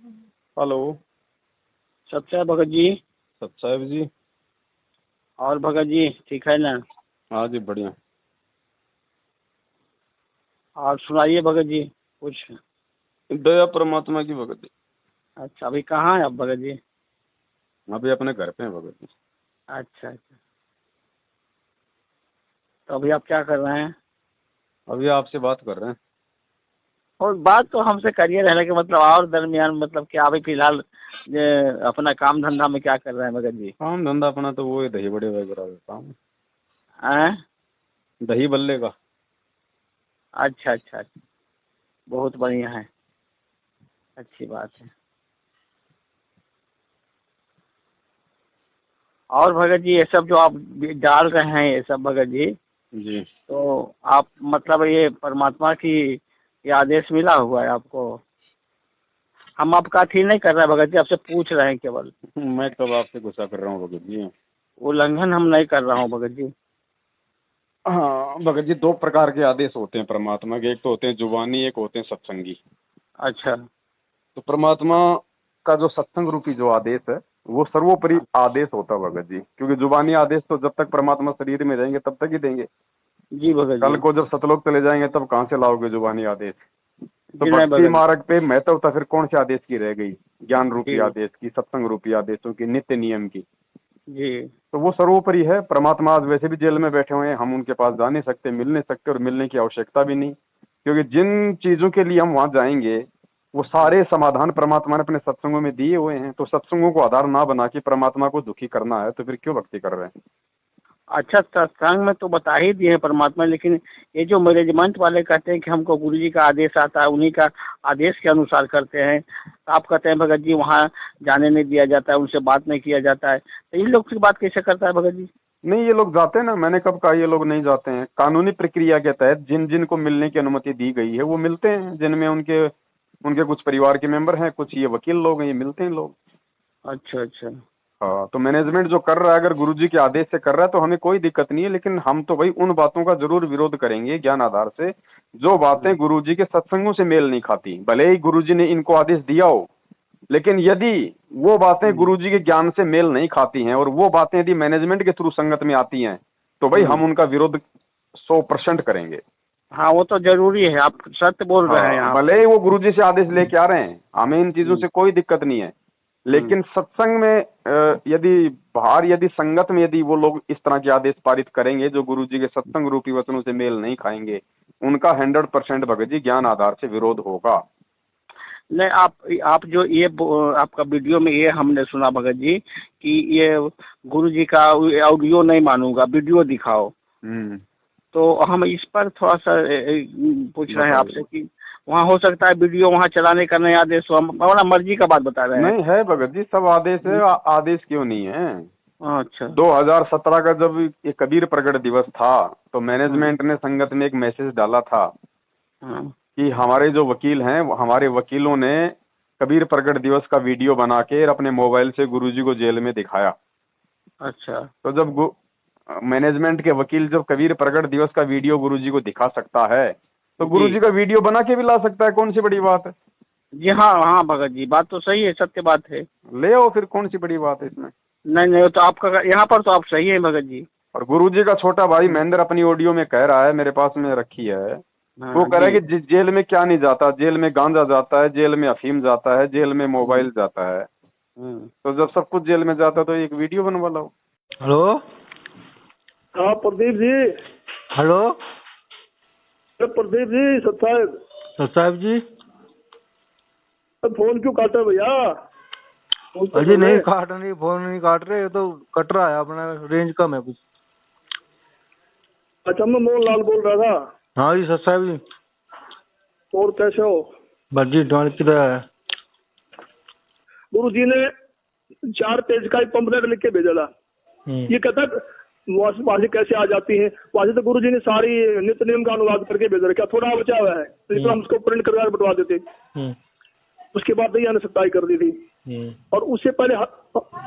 Hello. Satya Bhagat ji. सत साहब जी। और भगत जी ठीक है ना? हाँ जी बढ़िया। और सुनाइए भगत जी कुछ। दया परमात्मा की भगत जी। अच्छा, अभी कहाँ है आप भगत जी? अभी अपने घर पे हैं भगत जी। अच्छा अच्छा, तो अभी आप क्या कर रहे हैं? अभी आपसे बात कर रहे हैं। और बात तो हमसे करिए, रहने के मतलब और दरमियान मतलब क्या अभी फिलहाल ये अपना काम धंधा में क्या कर रहे हैं भगत जी? काम धंधा अपना तो वो है दही बड़े वगैरह का काम। हैं? दही बल्ले का। अच्छा अच्छा अच्छा, बहुत बढ़िया है, अच्छी बात है। और भगत जी ये सब जो आप डाल रहे हैं ये सब भगत जी, जी। तो आप मतलब ये परमात्मा की ये आदेश मिला हुआ है आपको? हम आपका ठीक नहीं कर रहे हैं भगत जी, आपसे पूछ रहे हैं केवल। मैं कब आपसे गुस्सा कर रहा हूँ भगत जी? उल्लंघन हम नहीं कर रहा हूँ भगत जी। हाँ भगत जी, दो प्रकार के आदेश होते हैं परमात्मा के। एक तो होते हैं जुबानी, एक होते हैं सत्संगी। अच्छा। तो परमात्मा का जो सत्संग रूपी जो आदेश है वो सर्वोपरि आदेश होता है भगत जी, क्योंकि जुबानी आदेश तो जब तक परमात्मा शरीर में रहेंगे तब तक ही देंगे। जी भगत कल जी। को जब सतलोक चले जाएंगे तब कहाँ से लाओगे जुबानी आदेश? तो जी नहीं भक्ति भगत मार्ग पे महत्वता फिर कौन से आदेश की रह गई? ज्ञान जी। रूपी आदेश की, सत्संग रूपी आदेशों की, नित्य नियम की। जी तो वो सर्वोपरि है। परमात्मा आज वैसे भी जेल में बैठे हुए हैं, हम उनके पास जा नहीं सकते, मिल नहीं सकते, और मिलने की आवश्यकता भी नहीं, क्योंकि जिन चीजों के लिए हम वहां जाएंगे वो सारे समाधान परमात्मा ने अपने सत्संगों में दिए हुए हैं। तो सत्संगों को आधार ना बना के परमात्मा को दुखी करना है तो फिर क्यों भक्ति कर रहे हैं? अच्छा, सत्संग में तो बता ही दिए हैं परमात्मा, लेकिन ये जो मैनेजमेंट वाले कहते हैं कि हमको गुरु जी का आदेश आता है, उन्हीं का आदेश के अनुसार करते हैं। आप कहते हैं भगत जी वहाँ जाने नहीं दिया जाता है, उनसे बात नहीं किया जाता है, तो इन लोग की बात कैसे करता है भगत जी? नहीं, ये लोग जाते हैं ना। मैंने कब कहा ये लोग नहीं जाते हैं? कानूनी प्रक्रिया के तहत जिन जिन को मिलने की अनुमति दी गई है वो मिलते हैं, जिनमें उनके उनके कुछ परिवार के मेंबर हैं, कुछ ये वकील लोग हैं, ये मिलते हैं लोग। अच्छा अच्छा। हाँ, तो मैनेजमेंट जो कर रहा है अगर गुरुजी के आदेश से कर रहा है तो हमें कोई दिक्कत नहीं है, लेकिन हम तो भाई उन बातों का जरूर विरोध करेंगे ज्ञान आधार से जो बातें गुरुजी के सत्संगों से मेल नहीं खाती। भले ही गुरुजी ने इनको आदेश दिया हो, लेकिन यदि वो बातें गुरुजी के ज्ञान से मेल नहीं खाती हैं और वो बातें यदि मैनेजमेंट के थ्रू संगत में आती हैं तो भाई हम उनका विरोध 100% करेंगे। हाँ वो तो जरूरी है, आप सत्य बोल रहे हैं हाँ, यहाँ भले पे। ही वो गुरुजी से आदेश लेके आ रहे हैं, हमें इन चीजों से कोई दिक्कत नहीं है, लेकिन सत्संग में यदि बाहर यदि संगत में यदि वो लोग इस तरह के आदेश पारित करेंगे जो गुरुजी के सत्संग रूपी वचनों से मेल नहीं खाएंगे, उनका 100% भगत जी ज्ञान आधार से विरोध होगा। नहीं, आप जो ये आपका वीडियो में ये हमने सुना भगत जी कि ये गुरु जी का ऑडियो नहीं मानूंगा, वीडियो दिखाओ। तो हम इस पर थोड़ा सा पूछ रहे हैं आपसे बताइए। कि वहाँ हो सकता है वीडियो वहाँ चलाने का नया आदेश हो, हम अपना मर्जी का बात बता रहे हैं। नहीं है भगत जी, सब आदेश है। आदेश क्यों नहीं है? अच्छा। 2017 का जब ये कबीर प्रगट दिवस था तो मैनेजमेंट ने संगत में एक मैसेज डाला था हाँ। कि हमारे जो वकील हैं हमारे वकीलों ने कबीर प्रगट दिवस का वीडियो बना के अपने मोबाइल से गुरुजी को जेल में दिखाया। अच्छा। तो जब मैनेजमेंट के वकील जब कबीर प्रगट दिवस का वीडियो गुरुजी को दिखा सकता है तो जी गुरुजी का वीडियो बना के भी ला सकता है, कौन सी बड़ी बात है? जी। हाँ हाँ भगत जी, बात तो सही है, सत्य बात है। ले आओ, फिर कौन सी बड़ी बात है इसमें? नहीं नहीं, तो आपका यहाँ पर तो आप सही है भगत जी। और गुरुजी का छोटा भाई महेंद्र अपनी ऑडियो में कह रहा है, मेरे पास में रखी है, वो हाँ कह रहा जी। है कि जेल में क्या नहीं जाता, जेल में गांजा जाता है, जेल में अफीम जाता है, जेल में मोबाइल जाता है। तो जब सब कुछ जेल में जाता है तो एक वीडियो बनवा लो। हेलो। हाँ प्रदीप जी। हेलो। अरे प्रदीप जी, साहब जी। फोन क्यों काटे भैया? अजी नहीं काट नहीं, फोन नहीं काट रहे, ये तो कट रहा है, अपना रेंज कम है कुछ। अच्छा, मैं मोहन लाल बोल रहा था। हाँ जी साहब जी। और कैसे हो? बस जी डॉन किधर है? गुरु जी ने 4 पेज का एक पंपलेट लिख के भेजा था। ये कहता वहाँ से कैसे आ जाती है? वहाँ से तो गुरु जी ने सारी नित्य नियम का अनुवाद करके भेजा रखा, थोड़ा बचा हुआ है, तो हम उसको प्रिंट करवा के बटवा देते। उसके बाद ही सत्ताई कर दी थी। और उससे पहले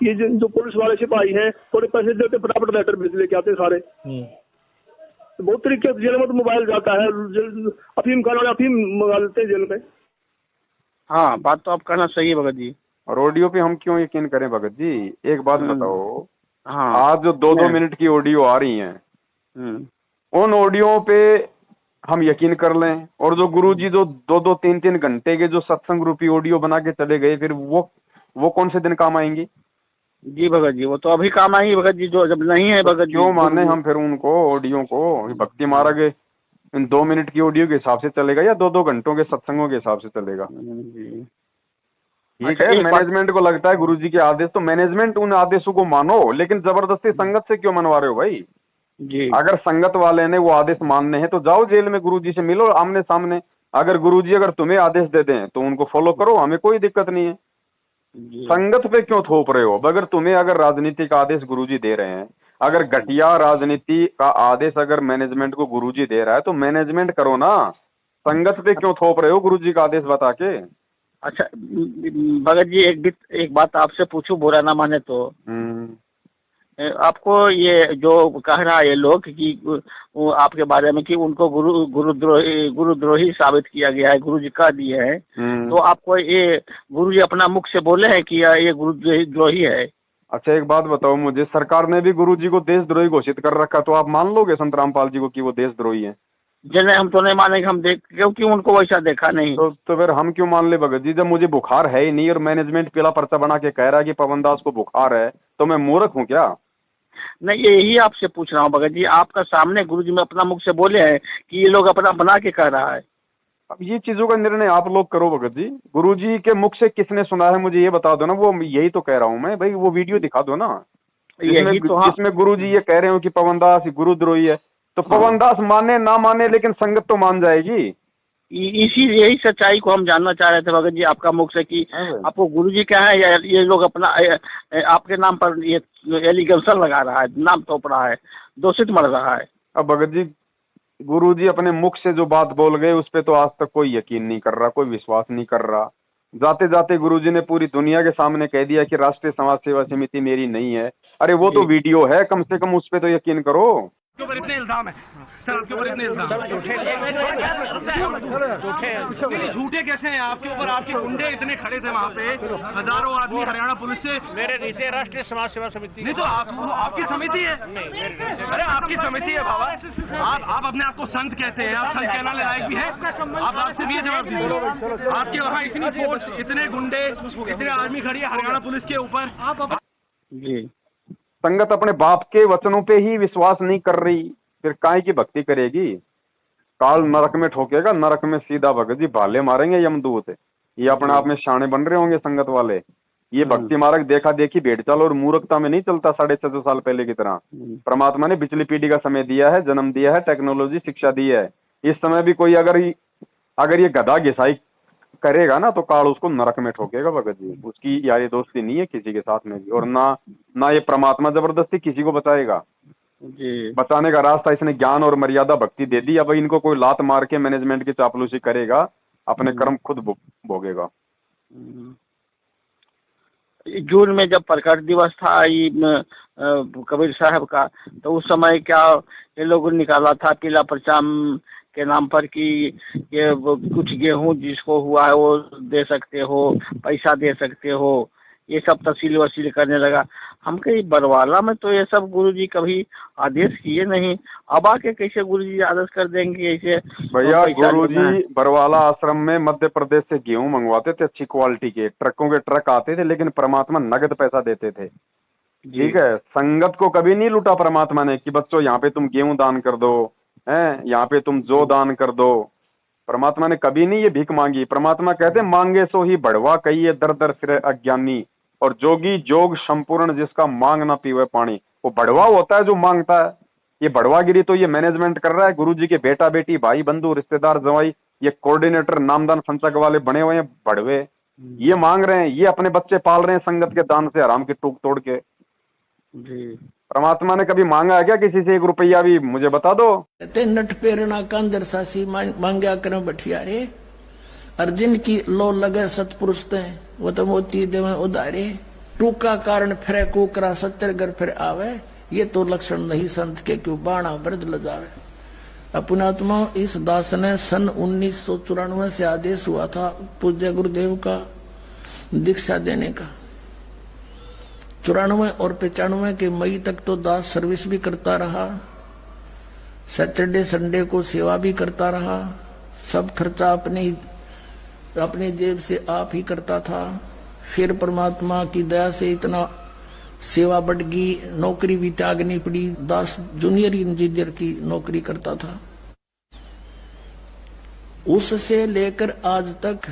ये जो पुलिस वाले सिपाही हैं थोड़े पैसे देते, फटाफट लेटर भेज लेके आते सारे। तो बहुत तरीके से जेल में तो मोबाइल जाता है, अफीम खाना अफीम मंगा लेते हैं जेल में। हाँ, बात तो आप कहना सही है भगत जी। और ऑडियो पे हम क्यों यकीन करें भगत जी? एक बात बताओ, हाँ। आज जो 2-2 मिनट की ऑडियो आ रही हैं, उन ऑडियो पे हम यकीन कर लें, और जो गुरुजी जो 2-2 3-3 घंटे के जो सत्संग रूपी ऑडियो बना के चले गए, फिर वो कौन से दिन काम आएंगी? जी भगत जी, वो तो अभी काम आएंगी भगत जी, जो जब नहीं है भगत जी। क्यों माने हम फिर उनको ऑडियो को? भक्ति मार्ग इन 2 मिनट की ऑडियो के हिसाब से चलेगा या 2-2 घंटों के सत्संगों के हिसाब से चलेगा? जी। ठीक अच्छा, है, मैनेजमेंट को लगता है गुरुजी के आदेश, तो मैनेजमेंट उन आदेशों को मानो, लेकिन जबरदस्ती संगत से क्यों मनवा रहे हो भाई? जी। अगर संगत वाले ने वो आदेश मानने हैं तो जाओ जेल में गुरुजी से मिलो आमने सामने। अगर गुरुजी अगर तुम्हें आदेश दे दें तो उनको फॉलो करो, हमें कोई दिक्कत नहीं है। संगत पे क्यों थोप रहे हो? अगर तुम्हें अगर राजनीति का आदेश गुरुजी दे रहे हैं, अगर घटिया राजनीति का आदेश अगर मैनेजमेंट को गुरुजी दे रहा है तो मैनेजमेंट करो ना, संगत पे क्यों थोप रहे हो गुरुजी का आदेश बता के? अच्छा भगत जी, एक बात आपसे पूछूं, बुरा ना माने तो। आपको ये जो कह रहा है ये लोग कि वो आपके बारे में कि उनको गुरुद्रोही साबित किया गया है, गुरुजी कह दिए हैं, तो आपको ये गुरुजी अपना मुख से बोले हैं कि ये गुरुद्रोही है? अच्छा एक बात बताओ मुझे, सरकार ने भी गुरुजी को देशद्रोही घोषित कर रखा, तो आप मान लोगे संत रामपाल जी को कि वो देशद्रोही है? जिन्हें हम तो नहीं मानेंगे, हम क्योंकि उनको वैसा देखा नहीं। तो फिर हम क्यों मान ले भगत जी? जब मुझे बुखार है ही नहीं और मैनेजमेंट पीला पर्चा बना के कह रहा है कि पवन दास को बुखार है, तो मैं मूर्ख हूँ क्या? नहीं, यही आपसे पूछ रहा हूँ भगत जी, आपका सामने गुरुजी में अपना मुख से बोले हैं कि ये लोग अपना बना के कह रहा है। अब ये चीजों का निर्णय आप लोग करो भगत जी। गुरुजी के मुख से किसने सुना है मुझे ये बता दो ना। वो यही तो कह रहा हूँ मैं भाई, वो वीडियो दिखा दो ना जिसमें गुरुजी ये कह रहे हो कि पवन दास गुरुद्रोही है। तो पवन दास माने ना माने, लेकिन संगत तो मान जाएगी। यही सच्चाई को हम जानना चाह रहे थे भगत जी आपका मुख से कि आपको गुरुजी क्या है, ये लोग अपना आपके नाम पर ये एलिगेशन लगा रहा है, नाम तोप रहा है, दोषित मर रहा है। अब भगत जी गुरुजी अपने मुख से जो बात बोल गए उस पे तो आज तक कोई यकीन नहीं कर रहा, कोई विश्वास नहीं कर रहा। जाते जाते गुरुजी ने पूरी दुनिया के सामने कह दिया कि राष्ट्रीय समाज सेवा समिति मेरी नहीं है। अरे वो तो वीडियो है, कम से कम उस पे तो यकीन करो। आपके ऊपर इतने इल्जाम है सर, आपके ऊपर इतने इल्जाम झूठे कैसे हैं आपके ऊपर? आपके गुंडे इतने खड़े थे वहाँ पे, हजारों आदमी हरियाणा पुलिस से। मेरे नीचे राष्ट्रीय समाज सेवा समिति नहीं तो आपकी समिति है। अरे आपकी समिति है बाबा। आप अपने आप को संत कहते हैं, आप संत कहना लायक भी है? आप आपसे भी जवाब दीजिए। आपके वहाँ इतनी फोर्स, इतने गुंडे, इतने आदमी खड़ी है हरियाणा पुलिस के ऊपर। जी, संगत अपने बाप के वचनों पे ही विश्वास नहीं कर रही, फिर काय की भक्ति करेगी? काल नरक में ठोकेगा, नरक में सीधा भगत जी भाले मारेंगे यमदूत। ये अपने आप में शाणे बन रहे होंगे संगत वाले। ये भक्ति मार्ग देखा देखी भेड़ चाल और मूर्खता में नहीं चलता 650 साल पहले की तरह। परमात्मा ने पिछली पीढ़ी का समय दिया है, जन्म दिया है, टेक्नोलॉजी शिक्षा दी है। इस समय भी कोई अगर ये गधा घिसाई करेगा ना तो काल उसको नरक में ठोकेगा भगत जी। उसकी यारी दोस्ती नहीं है किसी के साथ में भी, और ना ये परमात्मा जबरदस्ती किसी को बचाएगा। जी, बचाने का रास्ता इसने ज्ञान और मर्यादा भक्ति दे दी। अब इनको कोई लात मार के मैनेजमेंट की चापलूसी करेगा, अपने कर्म खुद भोगेगा। जून में जब प्रकट दिवस था कबीर साहब का, तो उस समय क्या ये लोगों ने निकाला था पीला परचम के नाम पर कि ये कुछ गेहूं जिसको हुआ है वो दे सकते हो, पैसा दे सकते हो, ये सब तहसील वसील करने लगा। हम कहीं बरवाला में तो ये सब गुरुजी कभी आदेश किए नहीं, अब आके कैसे गुरुजी आदेश कर देंगे ऐसे? भैया गुरुजी बरवाला आश्रम में मध्य प्रदेश से गेहूं मंगवाते थे, अच्छी क्वालिटी के ट्रकों के ट्रक आते थे, लेकिन परमात्मा नगद पैसा देते थे। ठीक है, संगत को कभी नहीं लूटा परमात्मा ने कि बच्चों यहाँ पे तुम गेहूं दान कर दो, हैं यहाँ पे तुम जो दान कर दो। परमात्मा ने कभी नहीं ये भीख मांगी। परमात्मा कहते मांगे सो ही बढ़वा कहिए दर दर फिरे अज्ञानी, और जोगी जोग संपूर्ण जिसका मांग ना पीवे पानी। वो बढ़वा होता है जो मांगता है। ये बढ़वागिरी तो ये मैनेजमेंट कर रहा है। गुरुजी के बेटा बेटी भाई बंधु रिश्तेदार जवाई ये कोऑर्डिनेटर नामदान संचक वाले बने हुए हैं बढ़वे, ये मांग रहे हैं, ये अपने बच्चे पाल रहे हैं संगत के दान से हराम की टूक तोड़ के। जी, परमात्मा ने कभी मांगा है क्या किसी से 1 रुपया भी? मुझे बता दो। नट पेरना कांदर सासी मांग्या कर बठियारे, अर्जुन की लो लगे सतपुरुष ते वो तो मोती देव उदारे, टूका कारण फिरे कुकरा 70 घर फिर आवे, ये तो लक्षण नहीं संत के क्यों बाणा वृद्ध लजावे। अपनात्मा इस दास ने सन 1994 से आदेश हुआ था पूज्य गुरुदेव का दीक्षा देने का। 94 और 95 के मई तक तो दास सर्विस भी करता रहा, सैटरडे संडे को सेवा भी करता रहा, सब खर्चा अपने जेब से आप ही करता था। फिर परमात्मा की दया से इतना सेवा बढ़ गई, नौकरी भी त्यागनी पड़ी। दास जूनियर इंजीनियर की नौकरी करता था। उससे लेकर आज तक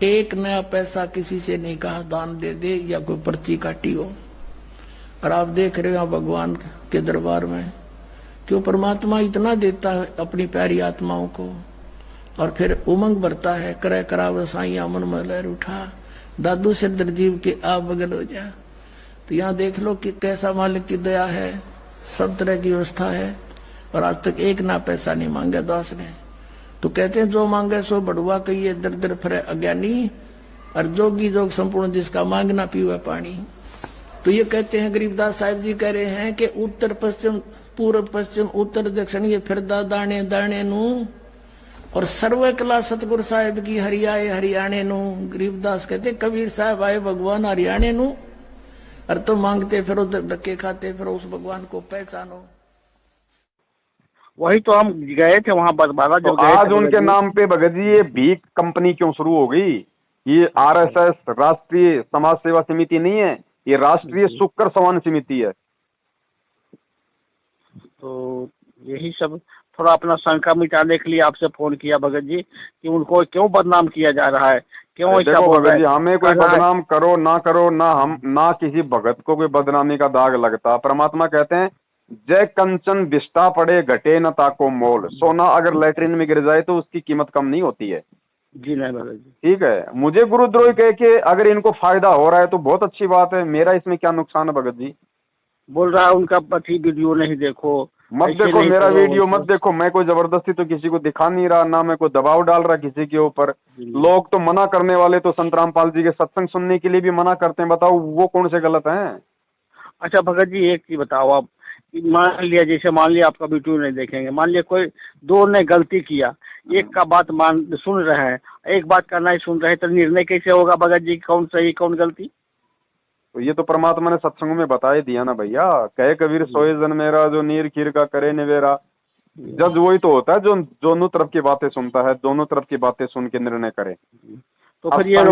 एक नया पैसा किसी से नहीं कहा दान दे दे या कोई पर्ची काटी हो। और आप देख रहे हो भगवान के दरबार में क्यों परमात्मा इतना देता है अपनी प्यारी आत्माओं को, और फिर उमंग भरता है, करे कराव साइया मन में लहर उठा, दादू सिरदर जीव के आप बगल हो जा। तो यहाँ देख लो कि कैसा मालिक की दया है, सब तरह की व्यवस्था है, और आज तक एक ना पैसा नहीं मांगा दास ने। तो कहते हैं जो मांगे सो बढ़ुआ कहिए, दर दर फिरे अज्ञानी, और जोगी जोग संपूर्ण जिसका मांगना पीवे पानी। तो ये कहते हैं गरीबदास साहिब जी कह रहे हैं कि उत्तर पश्चिम पूर्व पश्चिम उत्तर दक्षिण ये फिरदा दाने दाने नू, और सर्व कला सतगुरु साहिब की हरियाए हरियाणे नू। गरीबदास कहते कबीर साहब आए भगवान हरियाणे नू, और तो मांगते फिर धक्के खाते फिर उस भगवान को पहचानो। वही तो हम गए थे वहाँ बरबाला जो तो आज उनके नाम पे भगत जी ये भीख कंपनी क्यों शुरू हो गई? ये आरएसएस राष्ट्रीय समाज सेवा समिति नहीं है, ये राष्ट्रीय शुक्र समान समिति है। तो यही सब थोड़ा अपना शंका मिटाने के लिए आपसे फोन किया भगत जी कि उनको क्यों बदनाम किया जा रहा है, क्यों ऐसा बोल रहे हैं? हमें कोई बदनाम करो ना हम ना किसी भगत को कोई बदनामी का दाग लगता। परमात्मा कहते हैं जय कंचन बिस्टा पड़े घटे न ताको मोल। सोना अगर लैट्रिन में गिर जाए तो उसकी कीमत कम नहीं होती है। जी नहीं भगत जी, ठीक है। मुझे गुरुद्रोही कह के अगर इनको फायदा हो रहा है तो बहुत अच्छी बात है, मेरा इसमें क्या नुकसान है भगत जी? बोल रहा है उनका पति वीडियो नहीं देखो, मत देखो मेरा वीडियो मत देखो। मैं कोई जबरदस्ती तो किसी को दिखा नहीं रहा, ना मैं कोई दबाव डाल रहा किसी के ऊपर। लोग तो मना करने वाले तो संत रामपाल जी के सत्संग सुनने के लिए भी मना करते हैं, बताओ वो कौन से गलत हैं? अच्छा भगत जी एक चीज बताओ आप, मान लिया जैसे मान लिया आपका वीडियो नहीं देखेंगे, मान लिया कोई दो ने गलती किया, एक का बात सुन रहे हैं, एक बात का नहीं सुन रहे, तो निर्णय कैसे होगा भगत जी कौन सही कौन गलती? तो ये तो परमात्मा ने सत्संग में बता ही दिया ना भैया। कहे कबीर सोए जन मेरा जो नीर खीर का करे निवेरा। जज वही तो होता है जो दोनों तरफ की बातें सुनता है, दोनों तरफ की बातें सुन के निर्णय करे। तो फिर ये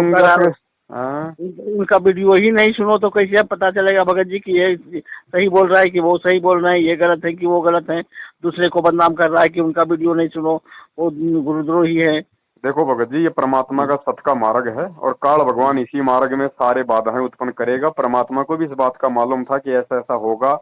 उनका वीडियो ही नहीं सुनो तो कैसे पता चलेगा भगत जी कि ये सही बोल रहा है कि वो सही बोल रहे हैं, ये गलत है कि वो गलत है? दूसरे को बदनाम कर रहा है कि उनका वीडियो नहीं सुनो वो गुरुद्रोही है। देखो भगत जी ये परमात्मा का सत का मार्ग है, और काल भगवान इसी मार्ग में सारे बाधाएं उत्पन्न करेगा। परमात्मा को भी इस बात का मालूम था कि ऐसा ऐसा होगा,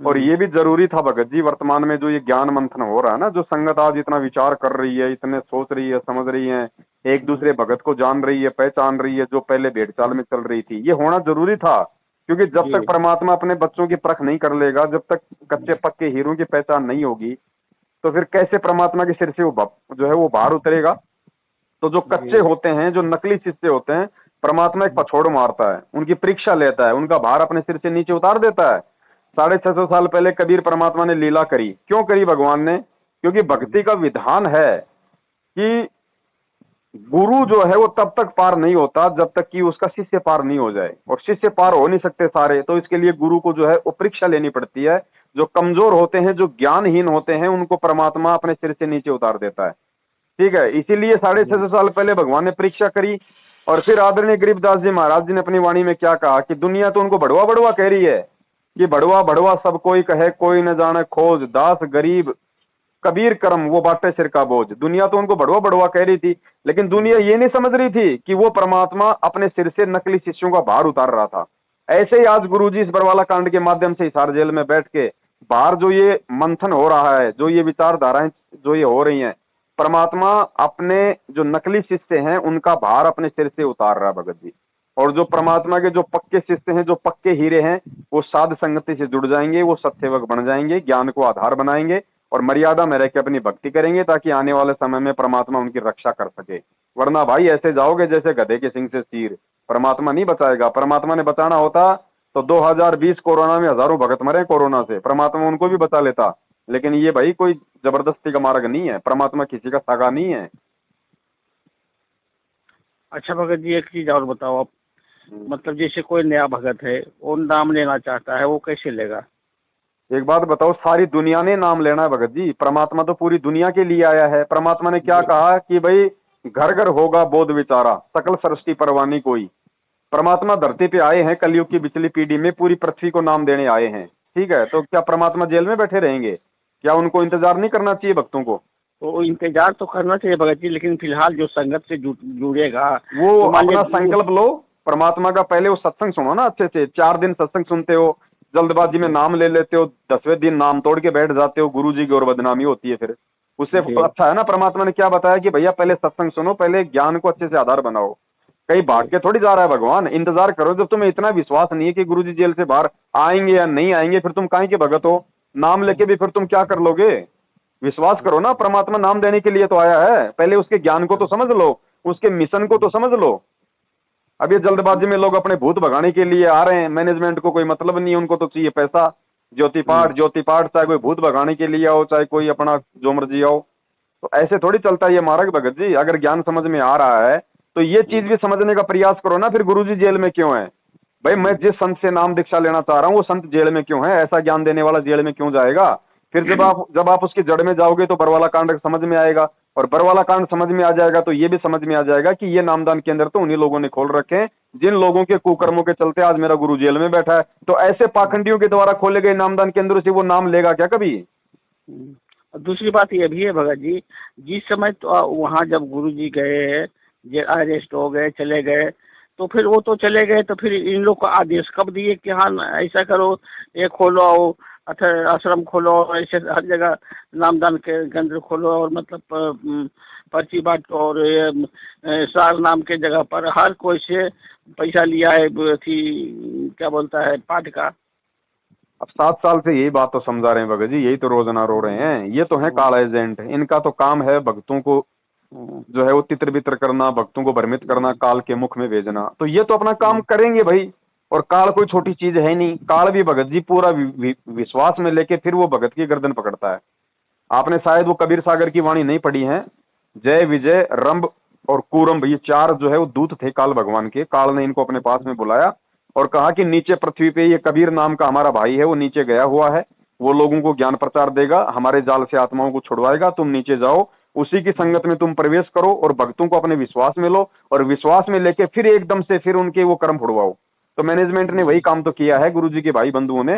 और ये भी जरूरी था भगत जी। वर्तमान में जो ये ज्ञान मंथन हो रहा है ना, जो संगत आज इतना विचार कर रही है, इतने सोच रही है, समझ रही है, एक दूसरे भगत को जान रही है, पहचान रही है, जो पहले भेड़चाल में चल रही थी, ये होना जरूरी था। क्योंकि जब तक परमात्मा अपने बच्चों की परख नहीं कर लेगा, जब तक कच्चे पक्के हीरों की पहचान नहीं होगी, तो फिर कैसे परमात्मा के सिर से वो जो है वो बाहर उतरेगा? तो जो कच्चे होते हैं, जो नकली शिष्य होते हैं, परमात्मा एक पछोड़ मारता है, उनकी परीक्षा लेता है, उनका भार अपने सिर से नीचे उतार देता है। 650 साल पहले कबीर परमात्मा ने लीला करी। क्यों करी भगवान ने? क्योंकि भक्ति का विधान है कि गुरु जो है वो तब तक पार नहीं होता जब तक कि उसका शिष्य पार नहीं हो जाए, और शिष्य पार हो नहीं सकते सारे, तो इसके लिए गुरु को जो है वो परीक्षा लेनी पड़ती है। जो कमजोर होते हैं, जो ज्ञानहीन होते हैं, उनको परमात्मा अपने सिर से नीचे उतार देता है। ठीक है, इसीलिए 650 साल पहले भगवान ने परीक्षा करी। और फिर आदरणीय गरीबदास जी महाराज जी ने अपनी वाणी में क्या कहा कि दुनिया तो उनको बढ़वा बढ़वा कह रही है कि बढ़वा बढ़वा सब कोई कहे, कोई न जाने खोज, दास गरीब कबीर करम वो बाटे सिर का बोझ। दुनिया तो उनको बढ़वा बढ़वा कह रही थी, लेकिन दुनिया ये नहीं समझ रही थी कि वो परमात्मा अपने सिर से नकली शिष्यों का भार उतार रहा था। ऐसे ही आज गुरुजी इस बरवाला कांड के माध्यम से हिसार जेल में बैठ के बाहर जो ये मंथन हो रहा है, जो ये विचारधाराएं जो ये हो रही हैं, परमात्मा अपने जो नकली शिष्य हैं उनका भार अपने सिर से उतार रहा है भगत जी। और जो परमात्मा के जो पक्के शिष्य हैं, जो पक्के हीरे हैं, वो साध संगति से जुड़ जाएंगे, वो सत्सेवक बन जाएंगे, ज्ञान को आधार बनाएंगे और मर्यादा में रह के अपनी भक्ति करेंगे, ताकि आने वाले समय में परमात्मा उनकी रक्षा कर सके। वरना भाई ऐसे जाओगे जैसे गधे के सिंग से तीर, परमात्मा नहीं बचाएगा। परमात्मा ने बचाना होता तो 2020 कोरोना में हजारों भगत मरे कोरोना से, परमात्मा उनको भी बचा लेता। लेकिन ये भाई कोई जबरदस्ती का मार्ग नहीं है, परमात्मा किसी का सगा नहीं है। अच्छा भगत जी, एक चीज और बताओ आप, मतलब जैसे कोई नया भगत है, वो नाम लेना चाहता है, वो कैसे लेगा? एक बात बताओ, सारी दुनिया ने नाम लेना है भगत जी, परमात्मा तो पूरी दुनिया के लिए आया है। परमात्मा ने क्या कहा कि भाई घर घर होगा बोध विचारा, सकल सृष्टि परवानी कोई। परमात्मा धरती पे आए हैं कलयुग की पिछली पीढ़ी में, पूरी पृथ्वी को नाम देने आए हैं, ठीक है। तो क्या परमात्मा जेल में बैठे रहेंगे? क्या उनको इंतजार नहीं करना चाहिए भक्तों को? तो इंतजार तो करना चाहिए भगत जी, लेकिन फिलहाल जो संगत से जुड़ेगा वो तो मान अपना लीजिए- संकल्प लो परमात्मा का, पहले वो सत्संग सुनो ना अच्छे से। 4 दिन सत्संग सुनते हो, जल्दबाजी में नाम ले लेते हो, 10वें दिन नाम तोड़ के बैठ जाते हो, गुरु जी की और बदनामी होती है फिर। उससे अच्छा है ना, परमात्मा ने क्या बताया कि भैया पहले सत्संग सुनो, पहले ज्ञान को अच्छे से आधार बनाओ। कहीं भाग के थोड़ी जा रहा है भगवान, इंतजार करो। जब तुम्हें इतना विश्वास नहीं है कि गुरु जी जेल से बाहर आएंगे या नहीं आएंगे, फिर तुम काहे के भगत हो? नाम लेके भी फिर तुम क्या कर लोगे? विश्वास करो ना, परमात्मा नाम देने के लिए तो आया है। पहले उसके ज्ञान को तो समझ लो, उसके मिशन को तो समझ लो। अब ये जल्दबाजी में लोग अपने भूत भगाने के लिए आ रहे हैं, मैनेजमेंट को कोई मतलब नहीं है, उनको तो चाहिए पैसा। ज्योति पाठ, चाहे कोई भूत भगाने के लिए आओ, चाहे कोई अपना जो मर्जी आओ। तो ऐसे थोड़ी चलता है ये मार्ग भगत जी। अगर ज्ञान समझ में आ रहा है तो ये चीज भी समझने का प्रयास करो ना। फिर गुरुजी जेल में क्यों है? भाई मैं जिस संत से नाम दीक्षा लेना चाह रहा हूँ वो संत जेल में क्यों है? ऐसा ज्ञान देने वाला जेल में क्यों जाएगा? फिर जब आप उसकी जड़ में जाओगे तो बरवाला कांड समझ में आएगा, और बरवाला कांड समझ में आ जाएगा तो ये भी समझ में आ जाएगा कि ये नामदान केंद्र तो उन्हीं लोगों ने खोल रखे हैं जिन लोगों के कुकर्मों के चलते आज मेरा गुरु जेल में बैठा है। तो ऐसे पाखंडियों के द्वारा खोले गए नामदान केंद्रों से वो नाम लेगा क्या कभी? दूसरी बात ये भी है भगत जी, जिस समय तो वहाँ जब गुरु जी गए, अरेस्ट हो गए, चले गए, तो फिर वो तो चले गए, तो फिर इन लोग को आदेश कब दिए कि हाँ ऐसा करो, ये खोलो, आश्रम खोलो, ऐसे हर जगह नामदान के केंद्र खोलो, और मतलब पर्ची बांटो, और सार नाम के जगह पर हर कोई से पैसा लिया है, क्या बोलता है, पाठ का। अब 7 साल से यही बात तो समझा रहे हैं भगत जी, यही तो रोजाना रो रहे हैं। ये तो है काला एजेंट, इनका तो काम है भक्तों को जो है वो तितर बितर करना, भक्तों को भ्रमित करना, काल के मुख में भेजना। तो ये तो अपना काम करेंगे भाई, और काल कोई छोटी चीज है नहीं। काल भी भगत जी पूरा विश्वास में लेके फिर वो भगत की गर्दन पकड़ता है। आपने शायद वो कबीर सागर की वाणी नहीं पढ़ी है, जय विजय रंभ और कूरम्भ, ये 4 जो है वो दूत थे काल भगवान के। काल ने इनको अपने पास में बुलाया और कहा कि नीचे पृथ्वी पे ये कबीर नाम का हमारा भाई है, वो नीचे गया हुआ है, वो लोगों को ज्ञान प्रचार देगा, हमारे जाल से आत्माओं को छुड़वाएगा, तुम नीचे जाओ, उसी की संगत में तुम प्रवेश करो और भक्तों को अपने विश्वास में लो, और विश्वास में लेके फिर एकदम से फिर उनके वो कर्म फुड़वाओ। तो मैनेजमेंट ने वही काम तो किया है गुरुजी के भाई बंधुओं ने।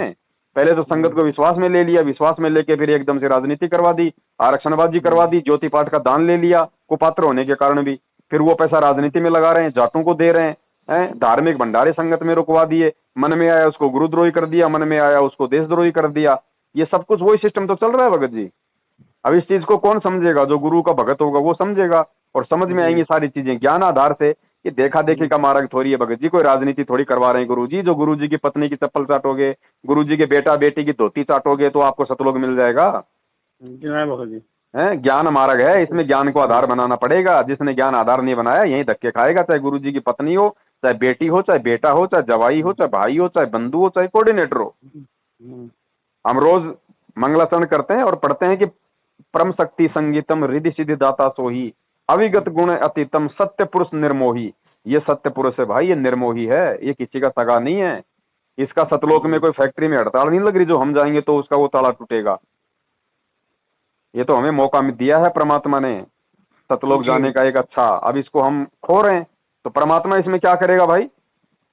पहले तो संगत को विश्वास में ले लिया, विश्वास में लेके फिर एकदम से राजनीति करवा दी, आरक्षणबाजी करवा दी, ज्योति पाठ का दान ले लिया कुपात्र होने के कारण भी, फिर वो पैसा राजनीति में लगा रहे हैं, जाटों को दे रहे हैं, धार्मिक भंडारे संगत में रुकवा दिए, मन में आया उसको गुरुद्रोही कर दिया, मन में आया उसको देशद्रोही कर दिया। ये सब कुछ वही सिस्टम तो चल रहा है भगत जी। अब इस चीज को कौन समझेगा? जो गुरु का भगत होगा वो समझेगा, और समझ में आएंगी सारी चीजें ज्ञान आधार से। ये देखा देखी का मार्ग थोड़ी है भगत जी, कोई राजनीति थोड़ी करवा रहे हैं गुरु जी। जो गुरु जी की पत्नी की चप्पल चाटोगे, गुरु जी के बेटा बेटी की धोती चाटोगे तो आपको सतलोक मिल जाएगा? भगत जी ज्ञान मार्ग है, इसमें ज्ञान को आधार बनाना पड़ेगा। जिसने ज्ञान आधार नहीं बनाया यही धक्के खाएगा, चाहे गुरु जी की पत्नी हो, चाहे बेटी हो, चाहे बेटा हो, चाहे जवाई हो, चाहे भाई हो, चाहे बंधु हो, चाहे कोऑर्डिनेटर हो। हम रोज मंगलाचरण करते हैं और पढ़ते हैं कि परम शक्ति संगीतम रिद्धि सिद्धि दाता सोही, अविगत गुण अतीतम सत्य पुरुष निर्मोही। ये सत्य पुरुष है भाई, ये निर्मोही है, ये किसी का सगा नहीं है। इसका सतलोक में कोई फैक्ट्री में हड़ताल नहीं लग रही, जो हम जाएंगे तो उसका वो ताला टूटेगा। ये तो हमें मौका दिया है परमात्मा ने सतलोक जाने का एक अच्छा, अब इसको हम खो रहे हैं। तो परमात्मा इसमें क्या करेगा भाई?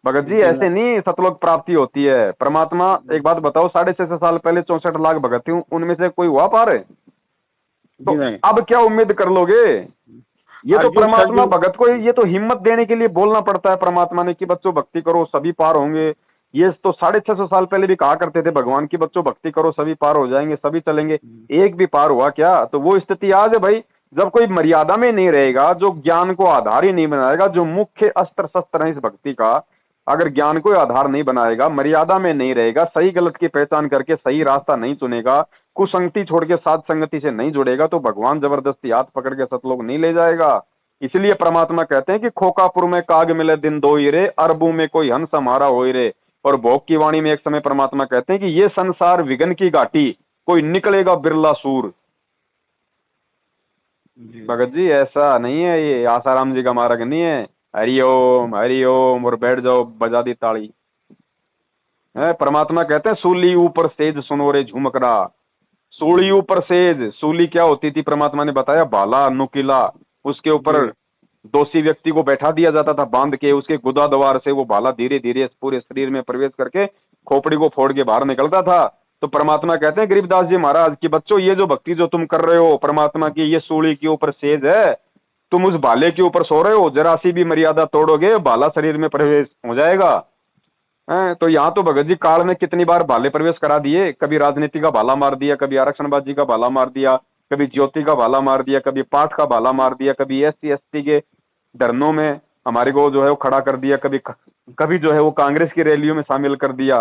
भगत जी ऐसे नहीं सतलोक प्राप्ति होती है। परमात्मा, एक बात बताओ, 650 साल पहले 64 लाख भगत थे, उनमें से कोई हुआ पार? तो अब क्या उम्मीद कर लोगे? ये तो परमात्मा भगत को ये तो हिम्मत देने के लिए बोलना पड़ता है परमात्मा ने कि बच्चों भक्ति करो सभी पार होंगे। ये तो 650 साल पहले भी कहा करते थे भगवान की बच्चों भक्ति करो सभी पार हो जाएंगे, सभी चलेंगे। एक भी पार हुआ क्या? तो वो स्थिति आज है भाई, जब कोई मर्यादा में नहीं रहेगा, जो ज्ञान को आधार ही नहीं बनाएगा, जो मुख्य अस्त्र शस्त्र है इस भक्ति का, अगर ज्ञान को आधार नहीं बनाएगा, मर्यादा में नहीं रहेगा, सही गलत की पहचान करके सही रास्ता नहीं चुनेगा, कुसंगति छोड़ के साध संगति से नहीं जुड़ेगा, तो भगवान जबरदस्ती हाथ पकड़ के सतलोक नहीं ले जाएगा। इसलिए परमात्मा कहते हैं कि खोकापुर में काग मिले दिन दो ही रे, अरबों में कोई हंस हमारा हो रे। और भोग की वाणी में एक समय परमात्मा कहते हैं कि ये संसार विघ्न की घाटी, कोई निकलेगा बिरला सूर। भगत जी ऐसा नहीं है, ये आसाराम जी का मार्ग नहीं है हरिओम और बैठ जाओ बजा दी ताली है। परमात्मा कहते हैं सूली ऊपर सेज सुनोरे झुमकरा। सूली ऊपर सेज, सूली क्या होती थी परमात्मा ने बताया, भाला नुकीला, उसके ऊपर दोषी व्यक्ति को बैठा दिया जाता था बांध के, उसके गुदा द्वार से वो भाला धीरे धीरे पूरे शरीर में प्रवेश करके खोपड़ी को फोड़ के बाहर निकलता था। तो परमात्मा कहते हैं गरीबदास जी महाराज कि बच्चों ये जो भक्ति जो तुम कर रहे हो परमात्मा की, ये सूली के ऊपर सेज है, तुम उस भाले के ऊपर सो रहे हो, जरा सी भी मर्यादा तोड़ोगे भाला शरीर में प्रवेश हो जाएगा। तो यहाँ तो भगत जी काल में कितनी बार भाले प्रवेश करा दिए, कभी राजनीति का भाला मार दिया, कभी आरक्षणबाजी का भाला मार दिया, कभी ज्योति का भाला मार दिया, कभी पाठ का भाला मार दिया, कभी SC ST के धरनों में हमारे को जो है वो खड़ा कर दिया, कभी जो है वो कांग्रेस की रैलियों में शामिल कर दिया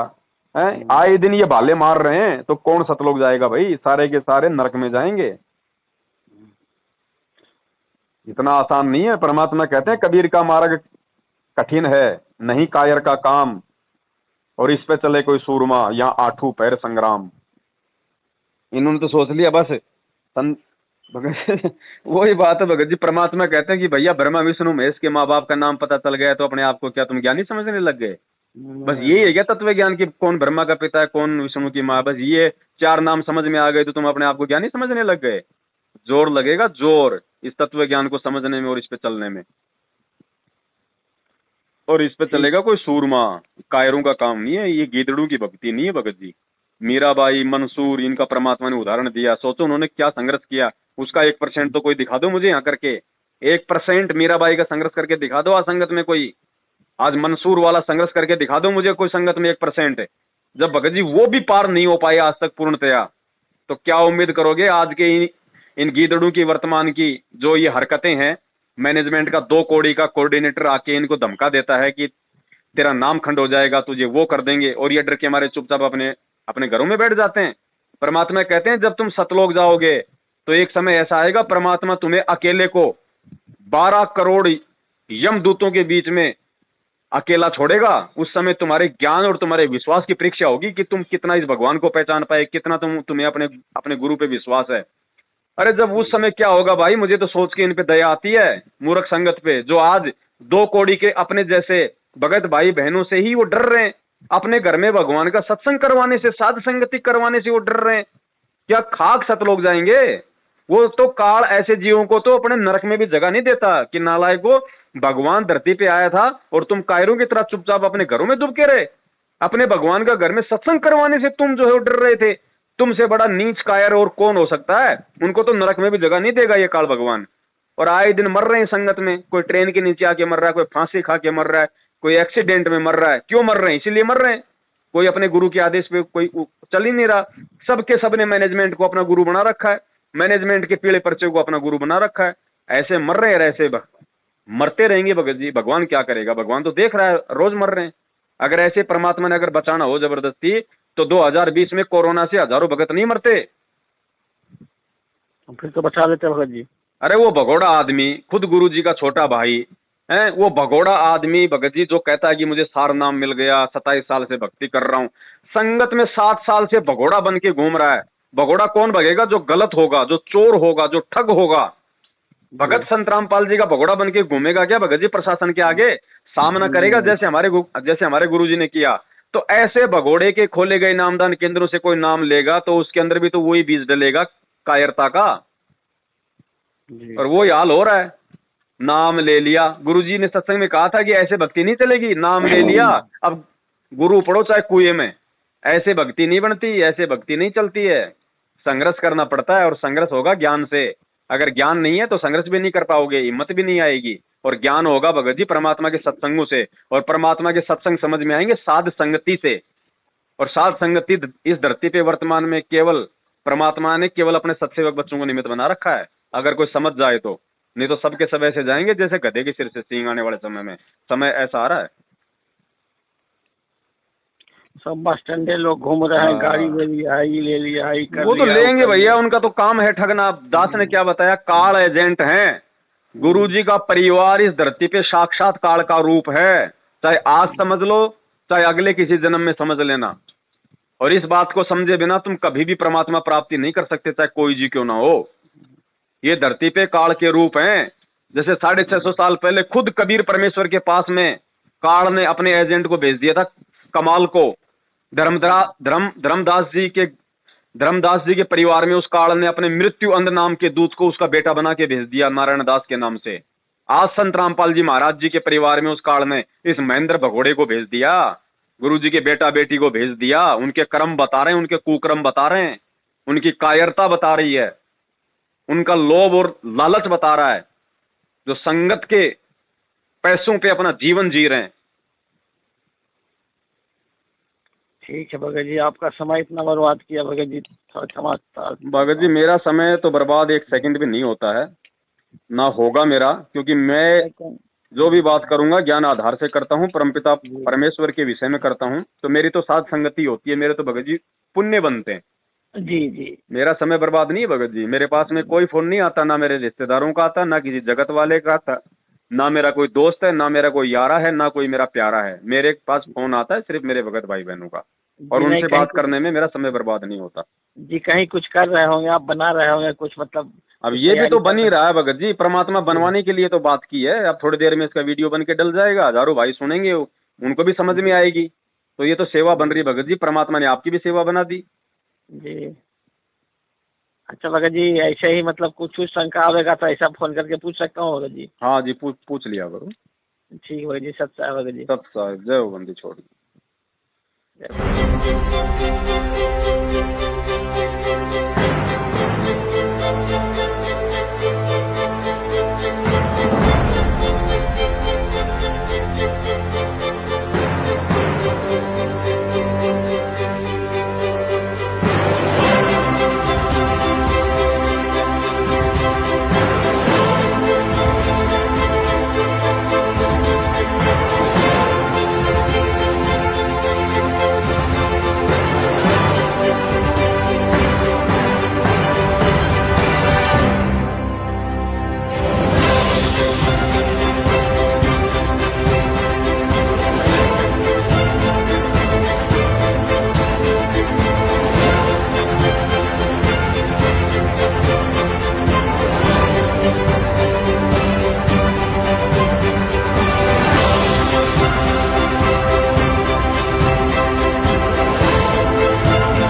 है। आए दिन ये भाले मार रहे हैं, तो कौन सतलोक जाएगा भाई, सारे के सारे नरक में जाएंगे। इतना आसान नहीं है। परमात्मा कहते हैं कबीर का मार्ग कठिन है, नहीं कायर का काम, और इस पे चले कोई सूरमा या आठू पैर संग्राम। इन्होंने तो सोच लिया बस वही बात है भगत जी। परमात्मा कहते हैं कि भैया ब्रह्मा विष्णु महेश के माँ बाप का नाम पता चल गया तो अपने आप को क्या तुम ज्ञानी समझने लग गए? बस यही है क्या तत्व ज्ञान की, कौन ब्रह्मा का पिता है कौन विष्णु की माँ, बस ये 4 नाम समझ में आ गए तो तुम अपने आप को ज्ञानी समझने लग गए? जोर लगेगा जोर इस तत्व ज्ञान को समझने में और इस पे चलने में, और इस पे चलेगा कोई सूरमा। कायरों का काम नहीं है, ये गीदड़ों की भक्ति नहीं है भगत जी। मीराबाई, मंसूर, इनका परमात्मा ने उदाहरण दिया। सोचो उन्होंने क्या संघर्ष किया, उसका 1% तो कोई दिखा दो मुझे यहाँ करके। 1% मीराबाई का संघर्ष करके दिखा दो आज संगत में कोई, आज मंसूर वाला संघर्ष करके दिखा दो मुझे कोई संगत में 1%। जब भगत जी वो भी पार नहीं हो पाए आज तक पूर्णतया, तो क्या उम्मीद करोगे आज के इन गीदड़ों की वर्तमान की जो ये हरकतें हैं। मैनेजमेंट का 2 कौड़ी का कोऑर्डिनेटर आके इनको धमका देता है कि तेरा नाम खंड हो जाएगा, तुझे वो कर देंगे, और ये डर के हमारे चुपचाप अपने घरों में बैठ जाते हैं। परमात्मा कहते हैं जब तुम सतलोक जाओगे तो एक समय ऐसा आएगा परमात्मा तुम्हें अकेले को 12 करोड़ यमदूतों के बीच में अकेला छोड़ेगा। उस समय तुम्हारे ज्ञान और तुम्हारे विश्वास की परीक्षा होगी कि तुम कितना इस भगवान को पहचान पाए, कितना तुम्हें अपने गुरु पे विश्वास है। अरे जब उस समय क्या होगा भाई, मुझे तो सोच के इन पे दया आती है मूर्ख संगत पे, जो आज 2 कौड़ी के अपने जैसे भगत भाई बहनों से ही वो डर रहे हैं। अपने घर में भगवान का सत्संग करवाने से, साध संगति करवाने से वो डर रहे हैं। क्या खाक सतलोक जाएंगे? वो तो काल ऐसे जीवों को तो अपने नरक में भी जगह नहीं देता कि नालायक को भगवान धरती पे आया था और तुम कायरों की तरह चुपचाप अपने घरों में दुबके रहे। अपने भगवान का घर में सत्संग करवाने से तुम जो है डर रहे थे। तुमसे बड़ा नीच कायर और कौन हो सकता है? उनको तो नरक में भी जगह नहीं देगा ये काल भगवान। और आए दिन मर रहे हैं संगत में, कोई ट्रेन के नीचे आके मर रहा है, कोई फांसी खा के मर रहा है, कोई एक्सीडेंट में मर रहा है। क्यों मर रहे हैं? इसीलिए मर रहे हैं। कोई अपने गुरु के आदेश पे कोई चल ही नहीं रहा। सबके सबने मैनेजमेंट को अपना गुरु बना रखा है, मैनेजमेंट के पीले पर्चे को अपना गुरु बना रखा है। ऐसे मर रहे हैं, ऐसे मरते रहेंगे भगत जी। भगवान क्या करेगा? भगवान तो देख रहा है, रोज मर रहे हैं। अगर ऐसे परमात्मा ने अगर बचाना हो जबरदस्ती तो 2020 में कोरोना से हजारों भगत नहीं मरते, फिर तो बचा लेते भगत जी। अरे वो भगोड़ा आदमी, खुद गुरु जी का छोटा भाई है, वो भगोड़ा आदमी भगत जी जो कहता है कि मुझे सार नाम मिल गया, 27 साल से भक्ति कर रहा हूँ, संगत में 7 साल से भगोड़ा बन के घूम रहा है। भगोड़ा कौन भगेगा? जो गलत होगा, जो चोर होगा, जो ठग होगा। भगत संत रामपाल जी का भगोड़ा बन के घूमेगा क्या भगत जी? प्रशासन के आगे सामना करेगा जैसे हमारे गुरु जी ने किया। तो ऐसे भगोड़े के खोले गए नामदान केंद्रों से कोई नाम लेगा तो उसके अंदर भी तो वही बीज डलेगा कायरता का, और वो हाल हो रहा है। नाम ले लिया, गुरुजी ने सत्संग में कहा था कि ऐसे भक्ति नहीं चलेगी। नाम ले लिया, अब गुरु पढ़ो चाहे कुएं में, ऐसे भक्ति नहीं बनती, ऐसे भक्ति नहीं चलती है। संघर्ष करना पड़ता है और संघर्ष होगा ज्ञान से। अगर ज्ञान नहीं है तो संघर्ष भी नहीं कर पाओगे, हिम्मत भी नहीं आएगी। और ज्ञान होगा भगत जी परमात्मा के सत्संगों से, और परमात्मा के सत्संग समझ में आएंगे साध संगति से। और साध संगति इस धरती पे वर्तमान में केवल परमात्मा ने केवल अपने सत्सेवक बच्चों को निमित्त बना रखा है, अगर कोई समझ जाए तो। नहीं तो सबके सब ऐसे जाएंगे जैसे गधे के सिर से सींग आने वाले समय में। समय ऐसा आ रहा है, सब बस स्टैंडे लोग घूम रहे हैं, गाड़ी ले लिया, ये ले लिया, ये कर वो तो लिया, लेंगे भैया, उनका तो काम है ठगना। दास ने क्या बताया? काल एजेंट हैं। गुरुजी का परिवार इस धरती पे साक्षात काल का रूप है। चाहे आज समझ लो, चाहे अगले किसी जन्म में समझ लेना। और इस बात को समझे बिना तुम कभी भी परमात्मा प्राप्ति नहीं कर सकते, चाहे कोई जी क्यों ना हो। ये धरती पे काल के रूप हैं। जैसे 650 साल पहले खुद कबीर परमेश्वर के पास में काल ने अपने एजेंट को भेज दिया था, कमाल को। धर्मदास जी के परिवार में उस काल ने अपने मृत्यु अंध नाम के दूत को उसका बेटा बना के भेज दिया नारायण दास के नाम से। आज संत रामपाल जी महाराज जी के परिवार में उस काल ने इस महेंद्र भगोड़े को भेज दिया, गुरु जी के बेटा बेटी को भेज दिया। उनके कर्म बता रहे हैं, उनके कुकर्म बता रहे हैं, उनकी कायरता बता रही है, उनका लोभ और लालच बता रहा है, जो संगत के पैसों पे अपना जीवन जी रहे हैं। ठीक है भगत जी, आपका समय इतना बर्बाद किया भगत जी, थोड़ा क्षमा। भगत जी मेरा समय तो बर्बाद एक सेकंड भी नहीं होता है, ना होगा मेरा, क्योंकि मैं जो भी बात करूंगा ज्ञान आधार से करता हूँ, परमपिता परमेश्वर के विषय में करता हूँ। तो मेरी तो साथ संगति होती है, मेरे तो भगत जी पुण्य बनते हैं। जी जी, मेरा समय बर्बाद नहीं है भगत जी। मेरे पास में कोई फोन नहीं आता, ना मेरे रिश्तेदारों का आता, ना किसी जगत वाले का आता, ना मेरा कोई दोस्त है, ना मेरा कोई यारा है, ना कोई मेरा प्यारा है। मेरे पास फोन आता है सिर्फ मेरे भगत भाई बहनों का, और उनसे बात करने में मेरा समय बर्बाद नहीं होता। जी कहीं कुछ कर रहे होंगे आप, बना रहे होंगे कुछ, मतलब अब ये भी तो बन ही रहा है भगत जी। परमात्मा बनवाने के लिए तो बात की है। अब थोड़ी देर में इसका वीडियो बन के डल जाएगा, हजारों भाई सुनेंगे, उनको भी समझ में आएगी। तो ये तो सेवा बन रही है भगत जी, परमात्मा ने आपकी भी सेवा बना दी। जी अच्छा भगत जी, ऐसे ही मतलब कुछ शंका आवेगा तो ऐसा फोन करके पूछ सकता हूँ भगत जी? हाँ जी, पूछ लिया करो। ठीक है भगत जी, सत्य है भगत जी। सब जय हो बंदी छोड़। जय